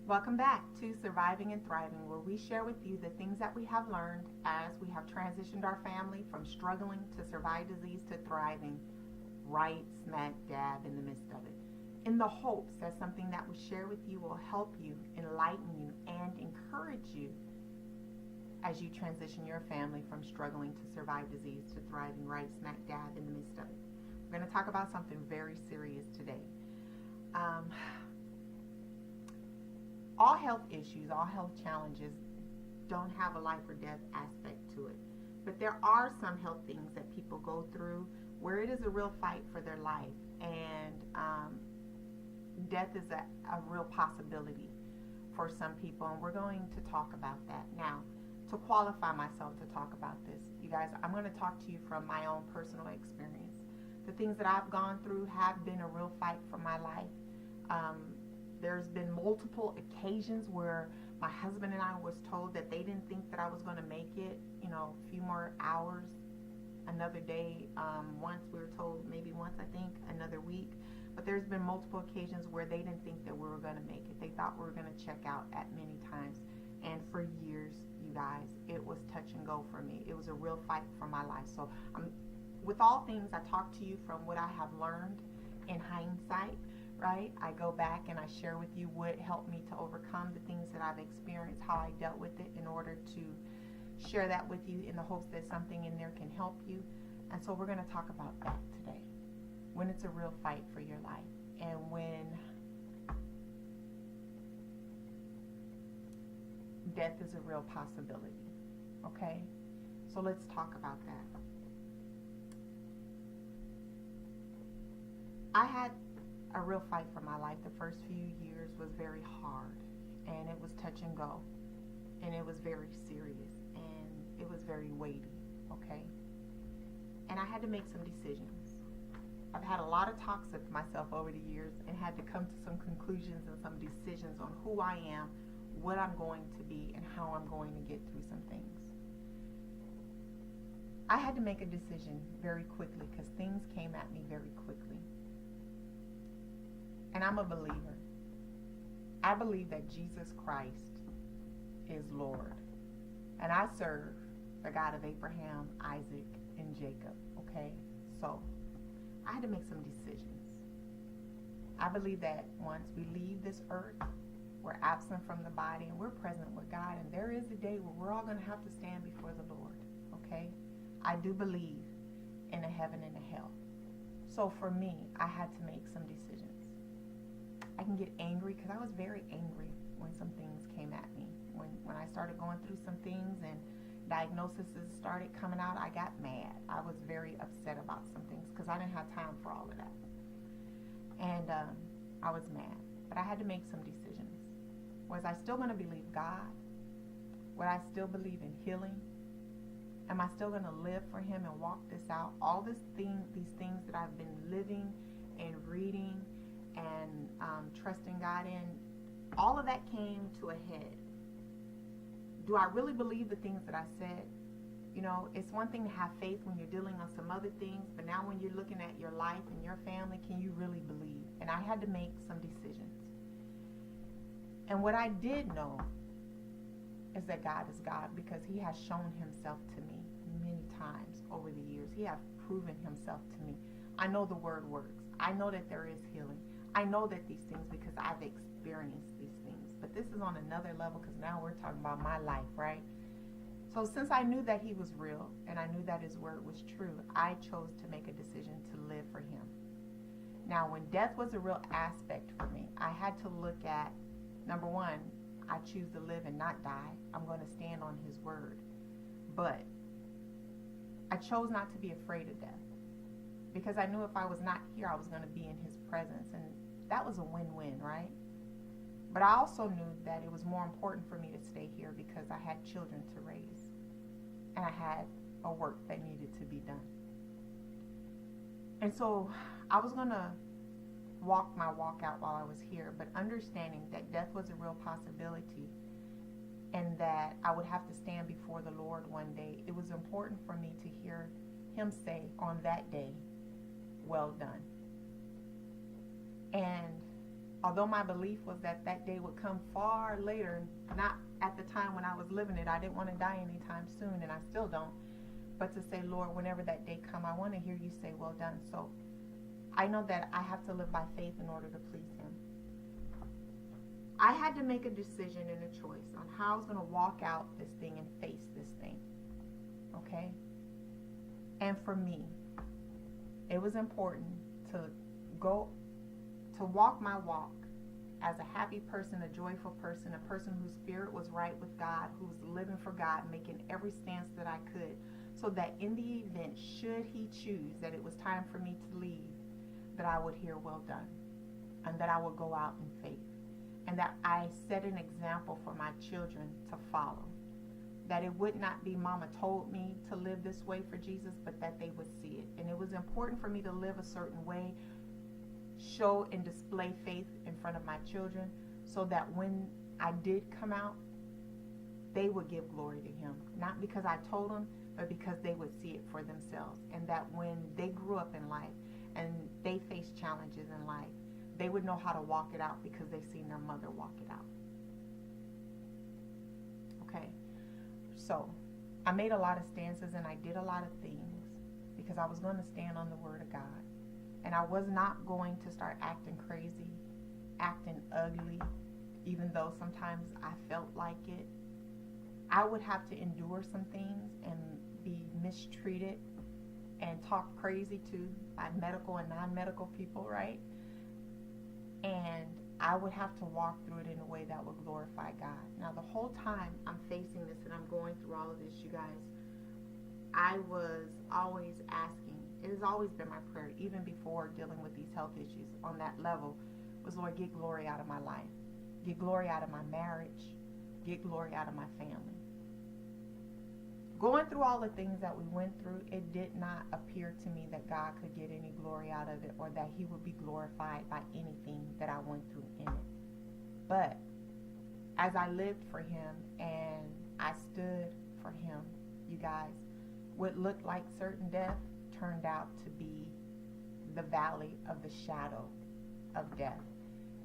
Welcome back to Surviving and Thriving, where we share with you the things that we have learned as we have transitioned our family from struggling to survive disease to thriving, right smack dab in the midst of it. In the hopes that something that we share with you will help you, enlighten you, and encourage you as you transition your family from struggling to survive disease to thriving right smack dab in the midst of it. We're going to talk about something very serious today. Um, all health issues, all health challenges don't have a life or death aspect to it. But there are some health things that people go through where it is a real fight for their life. And death is a real possibility for some people. And we're going to talk about that. Now, to qualify myself to talk about this, you guys, I'm going to talk to you from my own personal experience. The things that I've gone through have been a real fight for my life. There's been multiple occasions where my husband and I was told that they didn't think that I was going to make it, a few more hours, another day. Once we were told, maybe once I think, another week. But there's been multiple occasions where they didn't think that we were going to make it. They thought we were going to check out at many times. And for years, you guys, it was touch and go for me. It was a real fight for my life. So with all things, I talk to you from what I have learned in hindsight. Right? I go back and I share with you what helped me to overcome the things that I've experienced, how I dealt with it, in order to share that with you in the hopes that something in there can help you. And so we're going to talk about that today. When it's a real fight for your life, and when death is a real possibility. Okay? So let's talk about that. I had a real fight for my life. The first few years was very hard, and it was touch and go, and it was very serious, and it was very weighty, okay? And I had to make some decisions. I've had a lot of talks with myself over the years and had to come to some conclusions and some decisions on who I am, what I'm going to be, and how I'm going to get through some things. I had to make a decision very quickly because things came at me very quickly. And I'm a believer. I believe that Jesus Christ is Lord. And I serve the God of Abraham, Isaac, and Jacob. Okay? So, I had to make some decisions. I believe that once we leave this earth, we're absent from the body and we're present with God. And there is a day where we're all going to have to stand before the Lord. Okay? I do believe in a heaven and a hell. So for me, I had to make some decisions. I can get angry because I was very angry when some things came at me. When I started going through some things and diagnoses started coming out, I got mad. I was very upset about some things because I didn't have time for all of that. And I was mad. But I had to make some decisions. Was I still going to believe God? Would I still believe in healing? Am I still going to live for Him and walk this out? All these things that I've been living and reading and trusting God in, all of that came to a head. Do I really believe the things that I said? It's one thing to have faith when you're dealing on some other things, but now when you're looking at your life and your family, can you really believe? And I had to make some decisions. And what I did know is that God is God, because He has shown Himself to me many times over the years. He has proven Himself to me. I know the Word works. I know that there is healing. I know that these things because I've experienced these things. But this is on another level because now we're talking about my life, right? So since I knew that He was real and I knew that His Word was true, I chose to make a decision to live for Him. Now, when death was a real aspect for me, I had to look at, number one, I choose to live and not die. I'm going to stand on His Word. But I chose not to be afraid of death, because I knew if I was not here, I was going to be in His presence. And that was a win-win, right? But I also knew that it was more important for me to stay here because I had children to raise. And I had a work that needed to be done. And so I was going to walk my walk out while I was here, but understanding that death was a real possibility and that I would have to stand before the Lord one day, it was important for me to hear Him say on that day, "Well done." And Although my belief was that that day would come far later, not at the time when I was living it. I didn't want to die anytime soon, and I still don't. But to say, Lord, whenever that day come, I want to hear you say, well done. So I know that I have to live by faith in order to please him. I had to make a decision and a choice on how I was going to walk out this thing and face this thing. Okay? And for me, it was important to walk my walk as a happy person, a joyful person, a person whose spirit was right with God, who was living for God, making every stance that I could, so that in the event, should he choose that it was time for me to leave, that I would hear well done, and that I would go out in faith, and that I set an example for my children to follow. That it would not be mama told me to live this way for Jesus, but that they would see it. And it was important for me to live a certain way, show and display faith in front of my children, so that when I did come out, they would give glory to him. Not because I told them, but because they would see it for themselves. And that when they grew up in life and they faced challenges in life, they would know how to walk it out because they've seen their mother walk it out. Okay. So I made a lot of stances and I did a lot of things because I was going to stand on the word of God. And I was not going to start acting crazy, acting ugly, even though sometimes I felt like it. I would have to endure some things and be mistreated and talked crazy to by medical and non-medical people, right? And I would have to walk through it in a way that would glorify God. Now, the whole time I'm facing this and I'm going through all of this, you guys, I was always asking, it has always been my prayer, even before dealing with these health issues on that level, was, Lord, get glory out of my life. Get glory out of my marriage. Get glory out of my family. Going through all the things that we went through, it did not appear to me that God could get any glory out of it or that he would be glorified by anything that I went through in it. But as I lived for him and I stood for him, you guys, what looked like certain death turned out to be the valley of the shadow of death.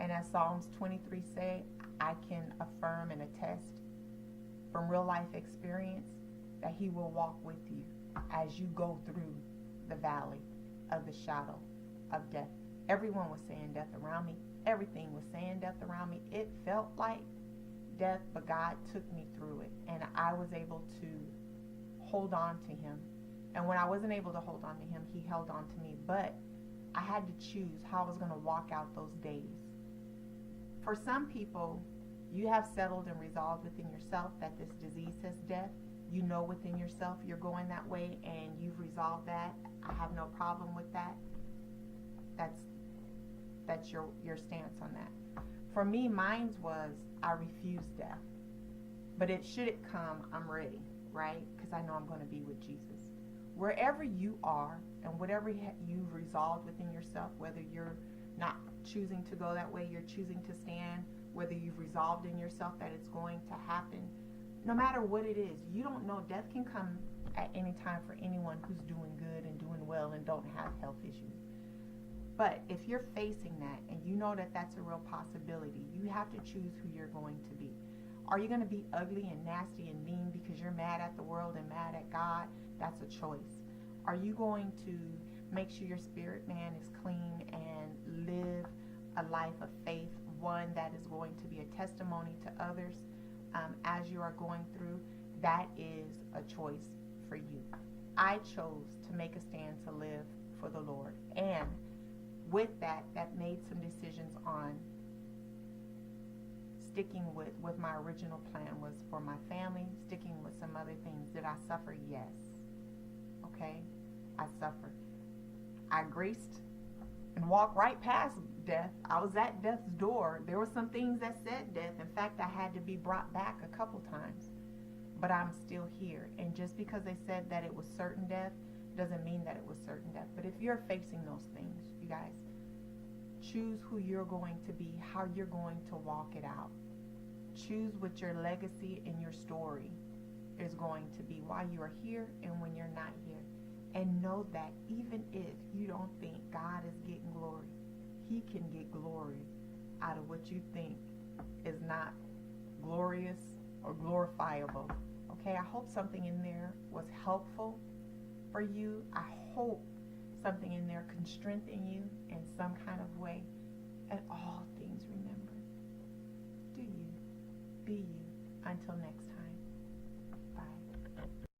And as Psalms 23 say, I can affirm and attest from real life experience that he will walk with you as you go through the valley of the shadow of death. Everyone was saying death around me. Everything was saying death around me. It felt like death, but God took me through it. And I was able to hold on to him. And when I wasn't able to hold on to him, he held on to me. But I had to choose how I was going to walk out those days. For some people, you have settled and resolved within yourself that this disease says death. You know within yourself you're going that way and you've resolved that. I have no problem with that. That's your stance on that. For me, mine was I refuse death. But should it come, I'm ready, right? Because I know I'm going to be with Jesus. Wherever you are and whatever you've resolved within yourself, whether you're not choosing to go that way, you're choosing to stand, whether you've resolved in yourself that it's going to happen, no matter what it is, you don't know. Death can come at any time for anyone who's doing good and doing well and don't have health issues. But if you're facing that and you know that that's a real possibility, you have to choose who you're going to be. Are you going to be ugly and nasty and mean because you're mad at the world and mad at God? That's a choice. Are you going to make sure your spirit man is clean and live a life of faith, one that is going to be a testimony to others as you are going through? That is a choice for you. I chose to make a stand to live for the Lord. And with that made some decisions on sticking with what my original plan was for my family, sticking with some other things. Did I suffer? Yes. Okay? I suffered. I graced and walked right past death. I was at death's door. There were some things that said death. In fact, I had to be brought back a couple times. But I'm still here. And just because they said that it was certain death doesn't mean that it was certain death. But if you're facing those things, you guys, choose who you're going to be, how you're going to walk it out. Choose what your legacy and your story is going to be while you are here and when you're not here. And know that even if you don't think God is getting glory, he can get glory out of what you think is not glorious or glorifiable. Okay, I hope something in there was helpful for you. I hope something in there can strengthen you in some kind of way. And all things, remember, do you, be you. Until next time.